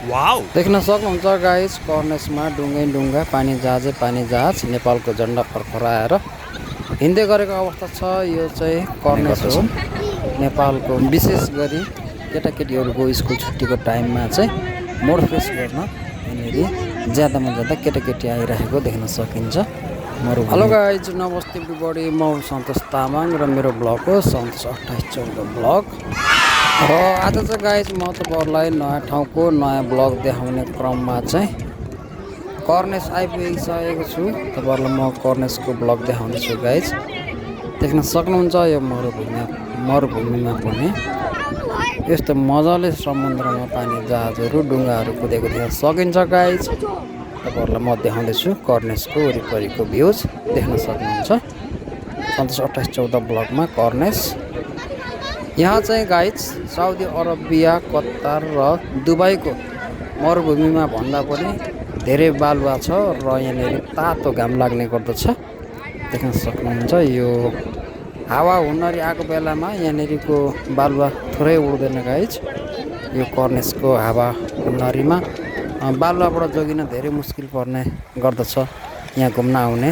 Wow देख्न सक्नुहुन्छ guys कर्नेसमा ढुङ्गा पानी जहाज नेपालको झन्डा फरफराएर हिँड्दै गरेको अवस्था छ। यो चाहिँ कर्नेस हो। नेपालको विशेष गरी केटाकेटीहरूको स्कुल छुट्टीको टाइममा चाहिँ मोड फ्रेस गर्न यहाँनिर ज्यादामा ज्यादा केटाकेटी आइरहेको देख्न सकिन्छ। हेलो गाइज, नमस्ते एभ्रीबडी, म सन्तोष तामाङ र मेरो ब्लग हो सन्तोष 2814 ब्लग। र आज चाहिँ गाइज म तपाईँहरूलाई नयाँ ठाउँको नयाँ ब्लग देखाउने क्रममा चाहिँ कर्नेस आइपुगिसकेको छु। तपाईँहरूलाई म कर्नेसको ब्लग देखाउँदैछु गाइज। देख्न सक्नुहुन्छ यो मरुभूमिमा पनि यस्तो मजाले समुद्रमा पानी जहाजहरू ढुङ्गाहरू कुदेको देख्न सकिन्छ गाइज। तपाईँहरूलाई म देखाउँदैछु कर्नेसको वरिपरिको भ्यूज देख्न सक्नुहुन्छ सन्तोष 2814 ब्लगमा। कर्नेस यहाँ चाहिँ गाइज साउदी अरबिया, कतार र दुबईको मरुभूमिमा भन्दा पनि धेरै बालुवा छ र यहाँनिर तातो घाम लाग्ने गर्दछ। देख्न सक्नुहुन्छ यो हावा हुन्नरी आएको बेलामा यहाँनिरको बालुवा थोरै उड्दैन गाइज। यो कर्नेसको हावा हुन्नरीमा बालुवाबाट जोगिन धेरै मुस्किल पर्ने गर्दछ यहाँ घुम्न आउने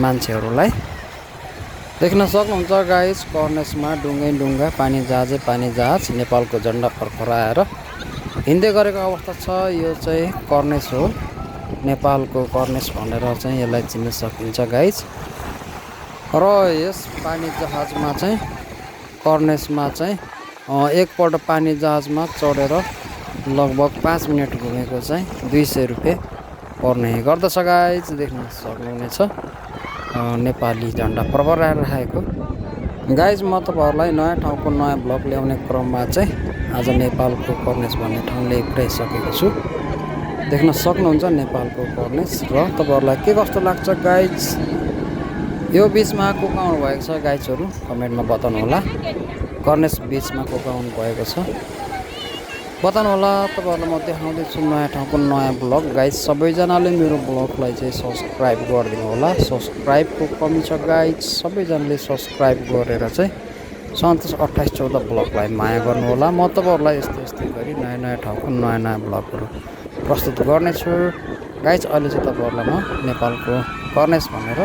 मान्छेहरूलाई। देख्न सक्नुहुन्छ गाइज कर्नेसमा ढुङ्गा पानी जहाज नेपालको झन्डा फरफराएर हिँड्दै गरेको अवस्था छ। यो चाहिँ कर्नेस हो। नेपालको कर्नेस भनेर चाहिँ यसलाई चिन्न सकिन्छ गाइज। र यस पानी जहाजमा चाहिँ कर्नेसमा चाहिँ एकपल्ट पानी जहाजमा चढेर लगभग 5 मिनट घुमेको चाहिँ 200 रुपियाँ पर्ने गर्दछ गाइज। देख्न सक्नुहुनेछ नेपाली झन्डा फरफराएर राखेको। गाइज म तपाईँहरूलाई नयाँ ठाउँको नयाँ ब्लग ल्याउने क्रममा चाहिँ आज नेपालको कर्नेस भन्ने ठाउँ ल्याइपुऱ्याइसकेको छु। देख्न सक्नुहुन्छ नेपालको कर्नेस। र तपाईँहरूलाई के कस्तो लाग्छ गाइज, यो बिचमा को आउनु भएको छ गाइजहरू कमेन्टमा बताउनु होला। कर्नेस बिचमा को आउनु भएको छ बताउनु होला। तपाईँहरूलाई म देखाउँदैछु नयाँ ठाउँको नयाँ ब्लग गाइज। सबैजनाले मेरो ब्लगलाई चाहिँ सब्सक्राइब गरिदिनु होला। सब्सक्राइबको कमी छ गाइज, सबैजनाले सब्सक्राइब गरेर चाहिँ सन्तोष 2814 ब्लगलाई माया गर्नु होला। म तपाईँहरूलाई यस्तै गरी नयाँ ठाउँको नयाँ ब्लगहरू प्रस्तुत गर्नेछु गाइज। अहिले चाहिँ तपाईँहरूलाई म नेपालको कर्नेस भनेर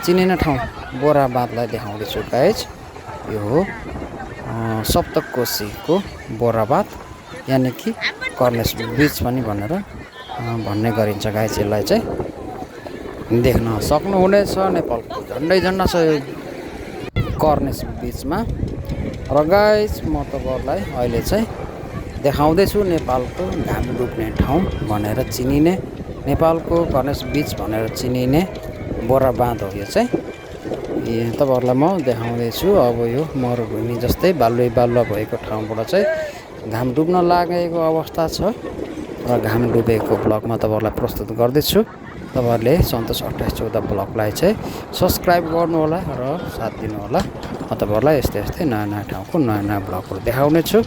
चिनिने ठाउँ बोराबादलाई देखाउँदैछु गाइज। यो हो सप्तकोशीको बोराबाद, यानि कि कर्नेस बिच पनि भन्ने गरिन्छ गाइज। यसलाई चाहिँ देख्न सक्नुहुनेछ नेपालको झन्डा छ यो कर्नेस बिचमा। र गाइज म तपाईँहरूलाई अहिले चाहिँ देखाउँदैछु नेपालको घाम डुब्ने ठाउँ भनेर चिनिने, नेपालको कर्नेस बिच भनेर चिनिने बोराबाद हो। यो चाहिँ तपाईँहरूलाई म देखाउँदैछु। अब यो मरुभूमि जस्तै बालुवा भएको ठाउँबाट चाहिँ घाम डुब्न लागेको अवस्था छ र घाम डुबेको ब्लगमा तपाईँहरूलाई प्रस्तुत गर्दैछु। तपाईँहरूले सन्तोष 2814 ब्लगलाई चाहिँ सब्सक्राइब गर्नु होला र साथ दिनु होला। म तपाईँहरूलाई यस्तै नयाँ ठाउँको नयाँ ब्लगहरू देखाउने छु।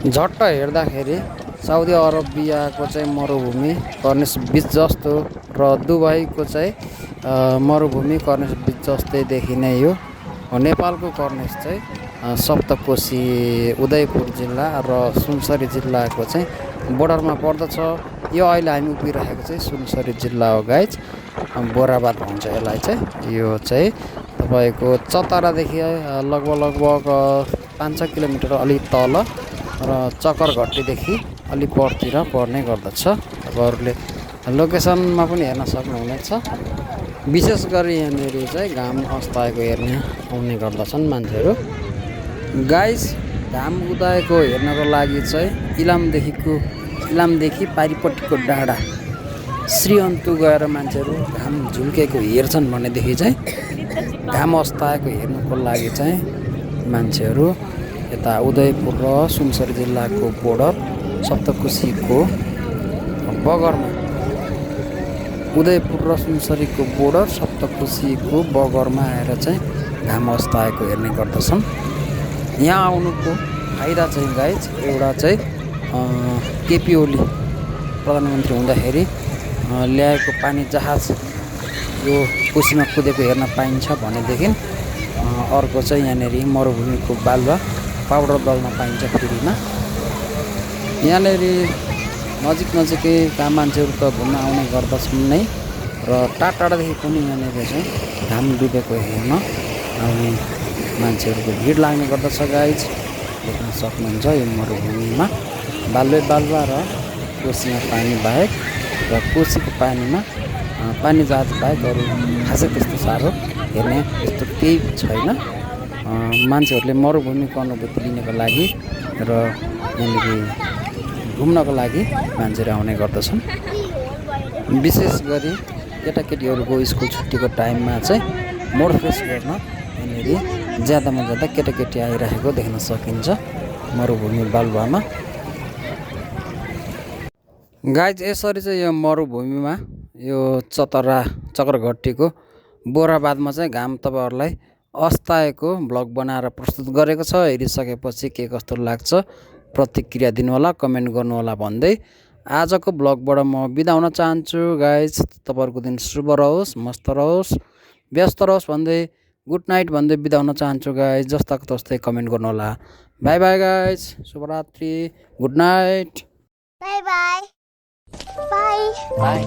झट्ट हेर्दाखेरि साउदी अरबियाको चाहिँ मरुभूमि कर्नेस बिच जस्तो र दुबईको चाहिँ मरुभूमि कर्नेस बिच जस्तै देखिने यो नेपालको कर्नेस चाहिँ सप्तकोशी उदयपुर जिल्ला र सुनसरी जिल्लाको चाहिँ बोर्डरमा पर्दछ। यो अहिले हामी उभिरहेको चाहिँ सुनसरी जिल्ला हो गाइज। बोराबाद भन्छ यसलाई चाहिँ। यो चाहिँ तपाईँको चतरादेखि लगभग 5-6 किलोमिटर अलि तल र चकरघट्टीदेखि अलि परतिर पर्ने गर्दछ। तपाईँहरूले लोकेसनमा पनि हेर्न सक्नुहुनेछ। विशेष गरी यहाँनिर चाहिँ घाम अस्ताएको हेर्न आउने गर्दछन् मान्छेहरू गाइज। घाम उदाएको हेर्नको लागि चाहिँ इलामदेखि पारिपट्टिको डाँडा श्रीअन्तु गएर मान्छेहरू घाम झुल्केको हेर्छन् भनेदेखि चाहिँ घाम अस्ताएको हेर्नुको लागि चाहिँ मान्छेहरू यता उदयपुर र सुनसरी जिल्लाको बोर्डर सप्तकोशीको बगरमा, उदयपुर र सुनसरीको बोर्डर सप्तकोशीको बगरमा आएर चाहिँ घाम अस्ताएको हेर्ने गर्दछन्। यहाँ आउनुको फाइदा चाहिँ गाइज एउटा चाहिँ केपी ओली प्रधानमन्त्री हुँदाखेरि ल्याएको पानी जहाज यो कोशीमा कुदेको हेर्न पाइन्छ भनेदेखि अर्को चाहिँ यहाँनिर मरुभूमिको बालुवा पाउडर दल्न पाइन्छ फ्रीमा। यहाँनिर नजिकै मान्छेहरू त घुम्न आउने गर्दछन् नै र टाढादेखि पनि यहाँनिर चाहिँ घाम डुबेको हेर्न आउने मान्छेहरूको भिड लाग्ने गर्दछ गाइज। देख्न सक्नुहुन्छ यो मरुभूमिमा बालुवा र कोसीमा पानी बाहेक र कोसीको पानीमा पानी जहाज बाहेक अरू खासै त्यस्तो साह्रो हेर्ने त्यस्तो केही छैन। मान्छेहरूले मरुभूमिको अनुभूति लिनको लागि र यहाँनिर घुम्नको लागि मान्छेहरू आउने गर्दछन्। विशेष गरी केटाकेटीहरूको स्कुल छुट्टीको टाइममा चाहिँ मोड फ्रेस गर्न यहाँनिर ज्यादामा ज्यादा केटाकेटी आइरहेको देख्न सकिन्छ मरुभूमि बालुवामा। गाइज यसरी चाहिँ यो मरुभूमिमा यो चक्रघट्टीको बोराबादमा चाहिँ घाम तपाईँहरूलाई अस्ताएको भ्लग बनाएर प्रस्तुत गरेको छ। हेरिसकेपछि के कस्तो लाग्छ प्रतिक्रिया दिनुहोला, कमेन्ट गर्नुहोला भन्दै आजको भ्लगबाट म बिदा हुन चाहन्छु गाइज। तपाईँहरूको दिन शुभ रहोस्, मस्त रहोस्, व्यस्त रहोस् भन्दै गुड नाइट भन्दै बिदा हुन चाहन्छु गाइज। जस्ताको तस्तै कमेन्ट गर्नुहोला। बाई बाई गाइज, शुभरात्रि, good night, bye bye, by.